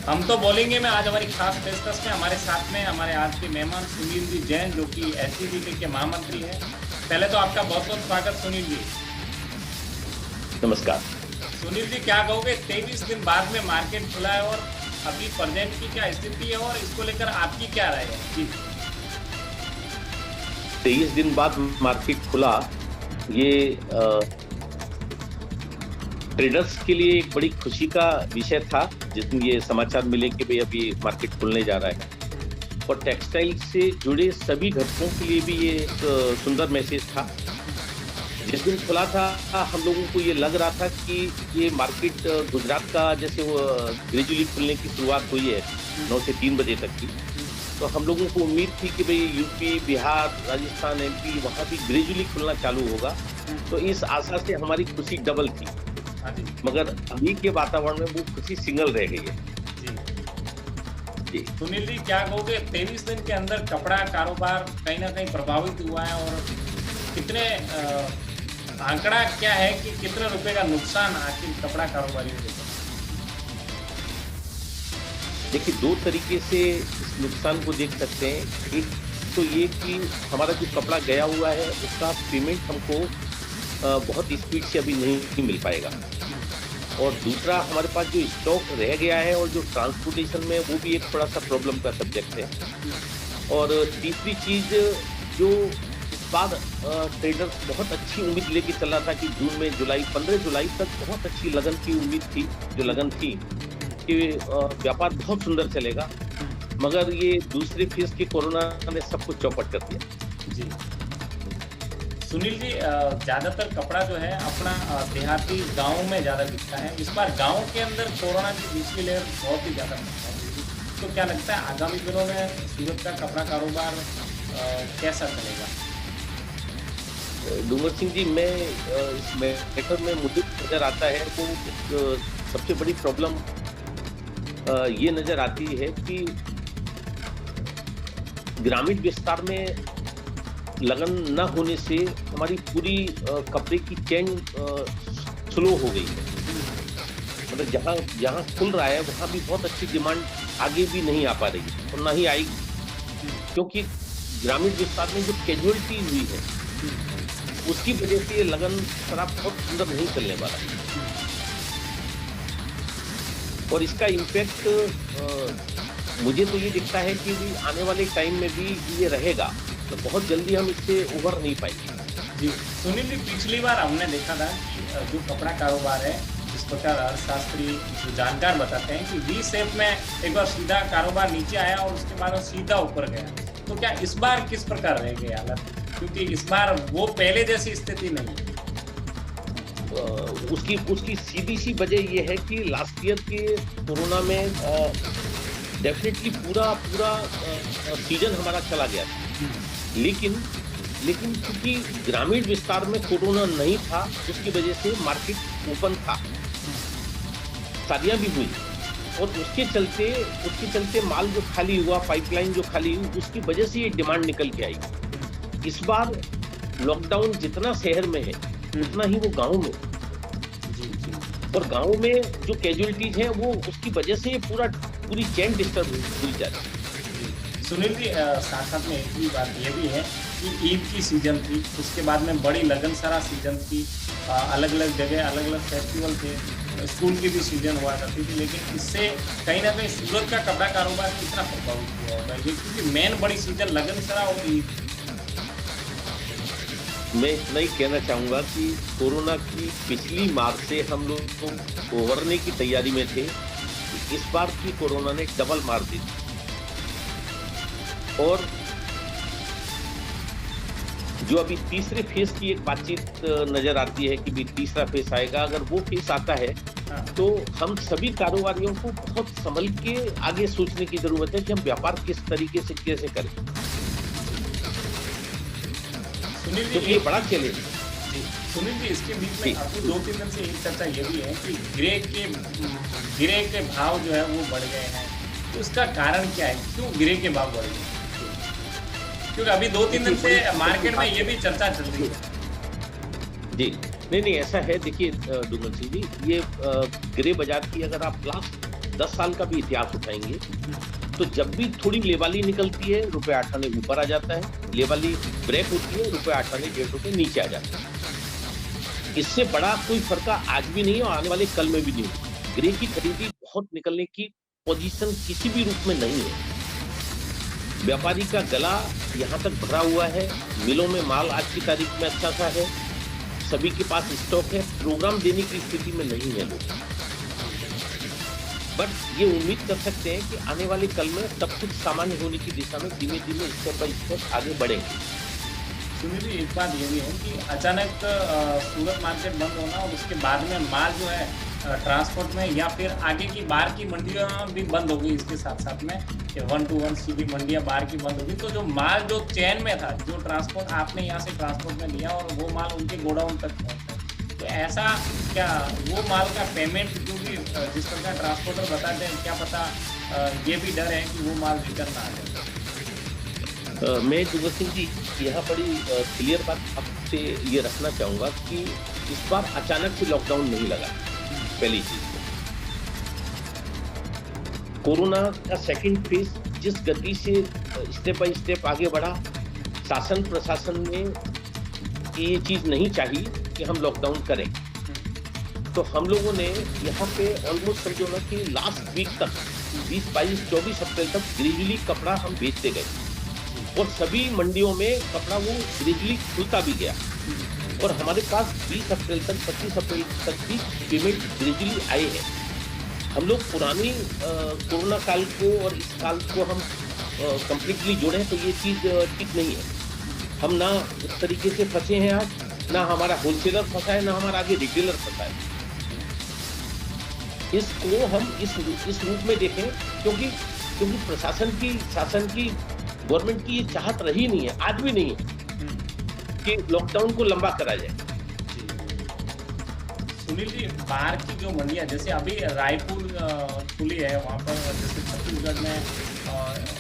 हम तो बोलेंगे में आज हमारी खास पेशकश में हमारे साथ में हमारे आज के मेहमान सुनील जी जैन जो कि एसजीपीटी के महामंत्री हैं। पहले तो आपका बहुत बहुत स्वागत सुनील जी। नमस्कार। सुनील जी क्या कहोगे, 23 दिन बाद में मार्केट खुला है और अभी प्रेजेंट की क्या स्थिति है और इसको लेकर आपकी क्या राय है जी? 23 दिन बाद मार्केट खुला, ये ट्रेडर्स के लिए एक बड़ी खुशी का विषय था जिसमें ये समाचार मिले कि भाई अभी मार्केट खुलने जा रहा है। और टेक्सटाइल से जुड़े सभी घटकों के लिए भी ये एक सुंदर मैसेज था। जिस दिन खुला था हम लोगों को ये लग रहा था कि ये मार्केट गुजरात का जैसे वो ग्रेजुअली खुलने की शुरुआत हुई है 9 से 3 बजे तक की, तो हम लोगों को उम्मीद थी कि भाई यूपी, बिहार, राजस्थान, एमपी वहाँ भी ग्रेजुअली खुलना चालू होगा। तो इस आशा से हमारी खुशी डबल थी, मगर अभी के वातावरण में वो खुशी सिंगल रह गई है जी। सुनील जी क्या कहोगे, 23 दिन के अंदर कपड़ा कारोबार कहीं ना कहीं प्रभावित हुआ है और कितने आंकड़ा क्या है कि कितने रुपए का नुकसान आखिर कपड़ा कारोबारियों को? देखिए, दो तरीके से इस नुकसान को देख सकते हैं। एक तो ये कि हमारा जो कपड़ा गया हुआ है उसका पेमेंट हमको बहुत स्पीड से अभी नहीं मिल पाएगा, और दूसरा हमारे पास जो स्टॉक रह गया है और जो ट्रांसपोर्टेशन में वो भी एक थोड़ा सा प्रॉब्लम का सब्जेक्ट है। और तीसरी चीज, जो इस बार ट्रेडर्स बहुत अच्छी उम्मीद लेके चल रहा था कि जून में 15 जुलाई तक बहुत अच्छी लगन की उम्मीद थी, जो लगन थी कि व्यापार बहुत सुंदर चलेगा, मगर ये दूसरे फेज के कोरोना ने सब कुछ चौपट कर दिया जी। सुनील जी ज़्यादातर कपड़ा जो है अपना देहाती गाँव में ज़्यादा बिकता है। इस बार गाँव के अंदर कोरोना की दूसरी लहर बहुत ही ज़्यादा है, तो क्या लगता है आगामी दिनों में सूरत का कपड़ा कारोबार कैसा चलेगा? डूंगर सिंह जी, मैं इस मैटर में मुझे नजर आता है वो सबसे बड़ी प्रॉब्लम ये नजर आती है कि ग्रामीण विस्तार में लगन न होने से हमारी पूरी कपड़े की चेन स्लो हो गई है। मतलब जहाँ खुल रहा है वहाँ भी बहुत अच्छी डिमांड आगे भी नहीं आ पा रही और ना ही आएगी, क्योंकि ग्रामीण विस्तार में जो कैजुअलिटी हुई है उसकी वजह से ये लगन शराब बहुत सुंदर नहीं चलने वाला, और इसका इम्पैक्ट मुझे तो ये दिखता है कि आने वाले टाइम में भी ये रहेगा, तो बहुत जल्दी हम इससे उभर नहीं पाएंगे जी। सुनील जी, पिछली बार हमने देखा था कि जो कपड़ा कारोबार है, जिस प्रकार अर्थशास्त्री जो जानकार बताते हैं कि वी शेप में एक बार सीधा कारोबार नीचे आया और उसके बाद सीधा ऊपर गया, तो क्या इस बार किस प्रकार रह गई हालत? क्योंकि इस बार वो पहले जैसी स्थिति नहीं है। उसकी सीधी सी वजह ये है कि लास्ट ईयर के कोरोना में डेफिनेटली पूरा सीजन हमारा चला गया था, लेकिन क्योंकि ग्रामीण विस्तार में कोरोना नहीं था उसकी वजह से मार्केट ओपन था, शादियां भी हुई, और उसके चलते माल जो खाली हुआ, पाइपलाइन जो खाली हुई, उसकी वजह से ये डिमांड निकल के आई। इस बार लॉकडाउन जितना शहर में है उतना ही वो गांव में, और गांव में जो कैजुअलिटीज हैं वो उसकी वजह से पूरी चेन डिस्टर्ब हुई जा रही है। सुनील जी साथ में एक भी बात ये भी है कि ईद की सीजन थी, उसके बाद में बड़ी लगनसारा सीजन थी, अलग अलग जगह अलग अलग फेस्टिवल थे, स्कूल की भी सीजन हुआ करती थी, लेकिन इससे कहीं ना कहीं सूरत का कपड़ा कारोबार कितना प्रभावित हुआ होगा, क्योंकि मेन बड़ी सीजन लगनसारा और ईद। मैं इतना ही कहना चाहूँगा कि कोरोना की पिछली मार से हम लोग तो उभरने की तैयारी में थे, इस बार की कोरोना ने डबल मार दी, और जो अभी तीसरे फेज की एक बातचीत नजर आती है कि भी तीसरा फेज आएगा, अगर वो फेज आता है तो हम सभी कारोबारियों को बहुत संभल के आगे सोचने की जरूरत है कि हम व्यापार किस तरीके से कैसे करें, तो ये बड़ा चैलेंज। सुनील जी, इसके बीच में आपको 2-3 दिन से एक चर्चा ये भी है कि गिरे के भाव जो है वो बढ़ गए हैं, तो उसका कारण क्या है, क्यों गिरे के भाव बढ़ गए? क्योंकि अभी 2-3 दिन से मार्केट में ये भी चर्चा चल रही है जी। नहीं, ऐसा है। देखिए डूंगर सिंह जी, ये ग्रे बाजार की अगर आप लास्ट 10 साल का भी इतिहास उठाएंगे, तो जब भी थोड़ी लेवाली निकलती है, रुपए 8 आने ऊपर आ जाता है, लेवाली ब्रेक होती है, रुपए 8 आने 1.5 रुपए नीचे आ जाता है। इससे बड़ा कोई फर्क आज भी नहीं है और आने वाले कल में भी नहीं होगा। ग्रे की खरीदी बहुत निकलने की पोजीशन किसी भी रूप में नहीं है। व्यापारी का गला यहाँ तक भरा हुआ है, मिलों में माल आज की तारीख में अच्छा सा है, सभी के पास स्टॉक है, प्रोग्राम देने की स्थिति में नहीं है लोग। बट ये उम्मीद कर सकते हैं कि आने वाले कल में सब कुछ सामान्य होने की दिशा में धीमे धीमे स्टेप बाय स्टेप आगे बढ़ेंगे। सुनील जी, एक बात ये भी है कि अचानक सूरत मार्केट बंद होना और उसके बाद में माल जो है ट्रांसपोर्ट में या फिर आगे की बाहर की मंडियां भी बंद हो गई, इसके साथ साथ में कि 1 to 1 सीधी मंडियां बाहर की बंद हो गई, तो जो माल जो चेन में था, जो ट्रांसपोर्ट आपने यहाँ से ट्रांसपोर्ट में लिया और वो माल उनके गोडाउन तक पहुँचा, तो ऐसा क्या वो माल का पेमेंट जो भी जिस प्रकार ट्रांसपोर्टर बताते हैं, क्या पता ये भी डर है कि वो माल रिटर्न ना आ जाए? मैं दुर्गा सिंह जी यहाँ बड़ी क्लियर बात आपसे ये रखना चाहूँगा कि इस बार अचानक से लॉकडाउन नहीं लगा। पहली चीज, कोरोना का सेकंड फेज जिस गति से स्टेप बाय स्टेप आगे बढ़ा, शासन प्रशासन ने ये चीज नहीं चाहिए कि हम लॉकडाउन करें, तो हम लोगों ने यहाँ पे ऑलमोस्ट समझो ना कि लास्ट वीक तक 20, 22, 24 अप्रैल तक ग्रेजुअली कपड़ा हम बेचते गए और सभी मंडियों में कपड़ा वो ग्रेजुअली खुलता भी गया और हमारे पास 20 अप्रैल तक 25 अप्रैल तक भी पेमेंट ग्रेजुअली आए हैं। हम लोग पुरानी कोरोना काल को और इस काल को हम कंप्लीटली जोड़े तो ये चीज़ ठीक नहीं है। हम ना उस तरीके से फंसे हैं आज, ना हमारा होलसेलर फंसा है, ना हमारा आगे रिटेलर फंसा है। इसको हम इस रूप में देखें क्योंकि प्रशासन की, शासन की, गवर्नमेंट की ये चाहत रही नहीं है, आज भी नहीं है कि लॉकडाउन को लंबा करा जाए। सुनील जी, बाहर की जो मंडियाँ जैसे अभी रायपुर खुली है, वहाँ पर जैसे छत्तीसगढ़ में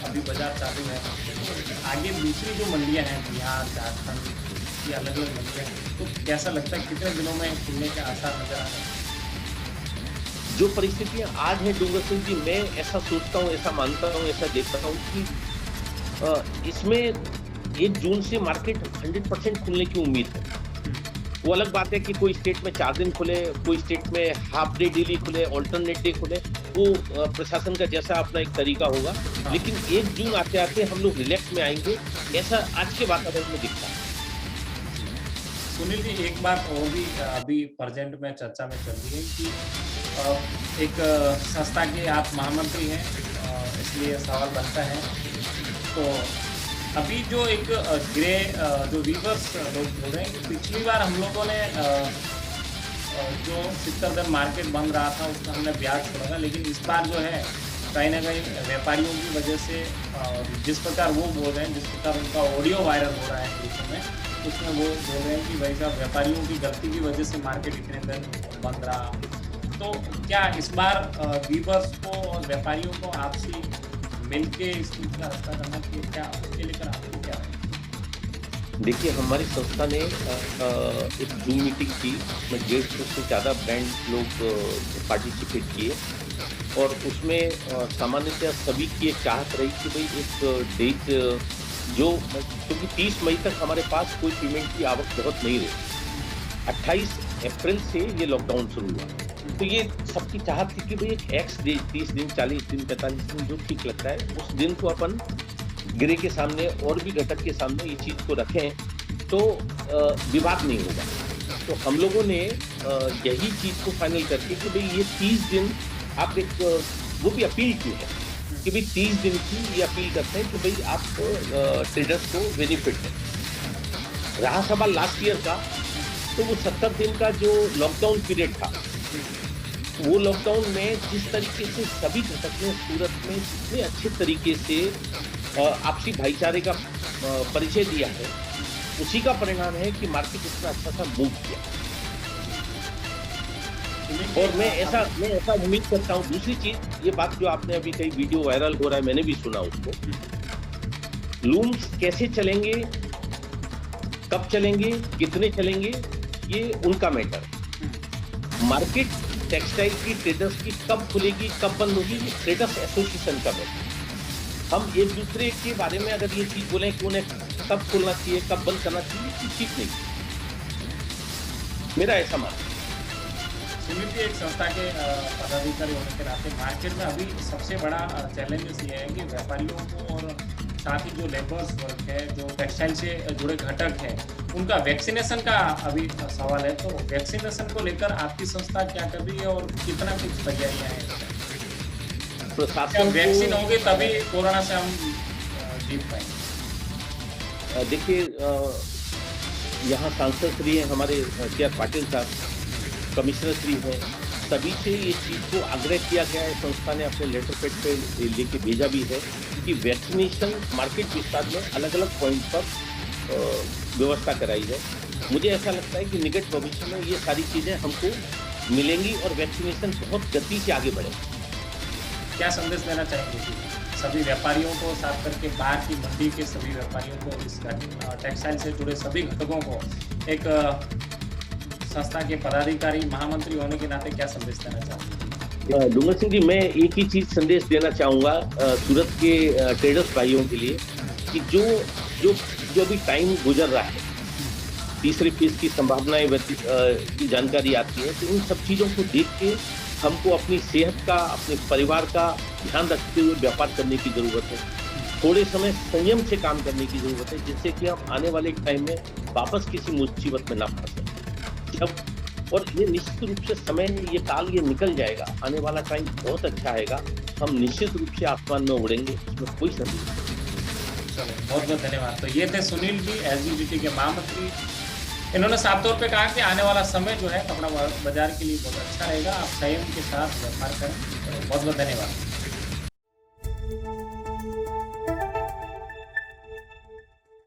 अभी बाजार चालू है, तो आगे दूसरी जो मंडियाँ हैं बिहार, झारखंड की अलग अलग मंडियाँ, तो कैसा लगता है कितने दिनों में खुलने के आसार नजर आ रहे हैं? जो परिस्थितियाँ आज हैं डूंगर सिंह जी, मैं ऐसा सोचता हूँ, ऐसा मानता हूँ, ऐसा देखता हूँ कि इसमें 1 जून से मार्केट 100% खुलने की उम्मीद है। वो अलग बात है कि कोई स्टेट में 4 दिन खुले, कोई स्टेट में हाफ डे डेली खुले, ऑल्टरनेट डे खुले, वो प्रशासन का जैसा अपना एक तरीका होगा। लेकिन 1 जून आते आते हम लोग रिलैक्स में आएंगे, ऐसा आज के वातावरण में दिखता है। सुनील जी, एक बात और भी अभी प्रेजेंट में चर्चा में चल रही है कि एक संस्था के आप महामंत्री हैं, इसलिए सवाल बनता है, तो अभी जो एक ग्रे जो वीवर्स लोग बोल रहे हैं कि पिछली बार हम लोगों ने जो 70 दिन मार्केट बंद रहा था उसका हमने ब्याज छोड़ा था, लेकिन इस बार जो है कहीं ना कहीं व्यापारियों की वजह से जिस प्रकार वो बोल रहे हैं, जिस प्रकार उनका ऑडियो वायरल हो रहा है ग्रुप में, उसमें वो बोल रहे हैं कि भाई साहब व्यापारियों की गलती की वजह से मार्केट इतने दिन बंद रहा। तो क्या इस बार वीवर्स को और व्यापारियों को आपसी मिलके इस चीज का रास्ता करना चाहिए, क्या उसके लेकर आपको क्या है? देखिए, हमारी संस्था ने एक जूम मीटिंग की, उसमें 150 से ज़्यादा ब्रांड लोग पार्टिसिपेट किए और उसमें सामान्यतः सभी की एक चाहत रही कि भाई एक डेट जो, क्योंकि 30 मई तक हमारे पास कोई पेमेंट की आवक बहुत नहीं रही, 28 अप्रैल से ये लॉकडाउन शुरू हुआ, तो ये सबकी चाहत थी कि भाई एक एक्स डे 30 दिन, 40 दिन, 45 दिन जो ठीक लगता है उस दिन को अपन गिरे के सामने और भी घटक के सामने ये चीज़ को रखें तो विवाद नहीं होगा। तो हम लोगों ने यही चीज़ को फाइनल करके कि भाई ये 30 दिन आप एक वो भी अपील की है कि भाई 30 दिन की ये अपील करते हैं कि भाई आप ट्रेडर्स को बेनिफिट दें। रहा सवाल लास्ट ईयर का, तो वो 70 दिन का जो लॉकडाउन पीरियड था, वो लॉकडाउन में जिस तरीके से सभी घटक ने सूरत में जितने अच्छे तरीके से आपसी भाईचारे का परिचय दिया है, उसी का परिणाम है कि मार्केट इतना अच्छा सा मूव किया। और मैं ऐसा उम्मीद करता हूँ। दूसरी चीज, ये बात जो आपने अभी कही वीडियो वायरल हो रहा है, मैंने भी सुना उसको, लूम्स कैसे चलेंगे, कब चलेंगे, कितने चलेंगे, ये उनका मैटर है। मार्केट टेक्सटाइल की, ट्रेडर्स की कब खुलेगी, कब बंद होगी, ये ट्रेडर्स एसोसिएशन का मैटर है। हम एक दूसरे के बारे में अगर ये चीज बोलें कि उन्हें कब खोलना चाहिए, कब बंद करना चाहिए, ये ठीक नहीं है। मेरा ऐसा मानना है। सुनील जी, एक संस्था के पदाधिकारी होने के नाते मार्केट में अभी सबसे बड़ा चैलेंजेस ये है कि व्यापारियों को और साथ ही जो लेबर्स वर्क है, जो टेक्सटाइल से जुड़े घटक हैं, उनका वैक्सीनेशन का अभी सवाल है। तो वैक्सीनेशन को लेकर आपकी संस्था क्या कर रही है और कितना कुछ तैयारियां हैं? जब प्रशासन वैक्सीन को होगी तभी कोरोना से हम जीत पाएंगे। देखिए, यहाँ सांसद श्री हैं हमारे के.आर. पाटिल साहब, कमिश्नर श्री हैं, सभी से इस चीज़ को आग्रह किया गया है। संस्था ने अपने लेटर पैड पे लेके भेजा भी है कि वैक्सीनेशन मार्केट विस्तार में अलग अलग पॉइंट पर व्यवस्था कराई है। मुझे ऐसा लगता है कि निकट भविष्य में ये सारी चीज़ें हमको मिलेंगी और वैक्सीनेशन बहुत गति से आगे बढ़ेगा। क्या संदेश देना चाहेंगे कि सभी व्यापारियों को, साथ करके बाहर की मंडी के सभी व्यापारियों को, इस टेक्सटाइल से जुड़े सभी घटकों को, एक संस्था के पदाधिकारी, महामंत्री होने के नाते क्या संदेश देना चाहेंगे? डूंगर सिंह जी, मैं एक ही चीज संदेश देना चाहूँगा सूरत के ट्रेडर्स भाइयों के लिए कि जो जो जो भी टाइम गुजर रहा है, तीसरे फेज की संभावनाएं की जानकारी आती है, तो इन सब चीज़ों को देख के हमको अपनी सेहत का, अपने परिवार का ध्यान रखते हुए व्यापार करने की ज़रूरत है। थोड़े समय संयम से काम करने की ज़रूरत है, जिससे कि हम आने वाले टाइम में वापस किसी मुसीबत में ना फंसे। जब और ये निश्चित रूप से समय, ये काल, ये निकल जाएगा। आने वाला टाइम बहुत अच्छा आएगा। हम निश्चित रूप से आसमान में उड़ेंगे, इसमें कोई संदेह नहीं। चलो, बहुत बहुत धन्यवाद। तो ये थे सुनील जी, एसजीपीटी के महामंत्री। इन्होंने साफ तौर पे कहा कि आने वाला समय जो है कपड़ा बाजार के लिए बहुत अच्छा रहेगा। आप संयम के साथ व्यापार करें। बहुत बहुत धन्यवाद।